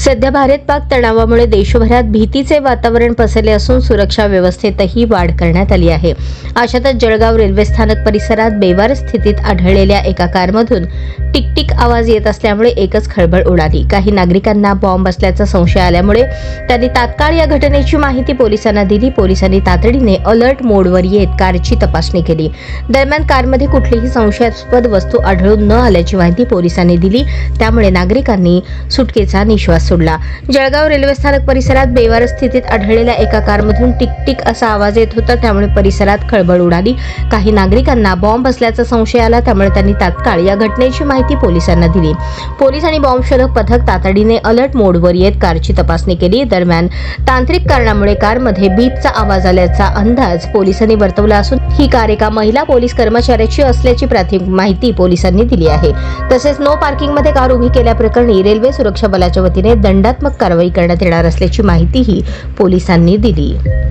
सध्या भारत-पाक तणावामुळे देशभरात भीतीचे वातावरण पसरले असून सुरक्षा व्यवस्थेतही वाढ करण्यात आली आहे. अशातच जळगाव रेल्वे स्थानक परिसरात बेवार स्थितीत आढळलेल्या एका कारमधून टिक-टिक आवाज येत असल्यामुळे एकच खळबळ उडाली. काही नागरिकांना बॉम्ब असल्याचा संशय आल्यामुळे त्यांनी तात्काळ या घटनेची माहिती पोलिसांना दिली. पोलिसांनी तातडीने अलर्ट मोडवर येत कारची तपासणी केली. दरम्यान कारमध्ये कुठलीही संशयास्पद वस्तू आढळून न आल्याची माहिती पोलिसांनी दिली. त्यामुळे नागरिकांनी सुटकेचा निश्वास सोडला. जळगाव रेल्वे स्थानक परिसरात बेवार स्थितीत आढळलेल्या एका कारमधून टिक-टिक असा आवाज येत होता. त्यामुळे परिसरात खळबळ उडाली. काही नागरिकांना बॉम्ब असल्याचा संशय आला. त्यामुळे त्यांनी तात्काळ या घटनेची माहिती पोलिसांना दिली. पोलीस आणि बॉम्ब शोधक पथक तातडीने अलर्ट मोडवर येत कारची तपासणी केली. दरम्यान तांत्रिक कारणामुळे कारमध्ये बीपचा आवाज आल्याचा अंदाज पोलिसांनी वर्तवला असून ही कार एका महिला पोलीस कर्मचाऱ्याची असल्याची प्राथमिक माहिती पोलिसांनी दिली आहे. तसेच नो पार्किंगमध्ये कार उभी केल्याप्रकरणी रेल्वे सुरक्षा बलाच्या वतीने दंडात्मक कारवाई करण्यात येणार असल्याची माहितीही पोलिसांनी दिली.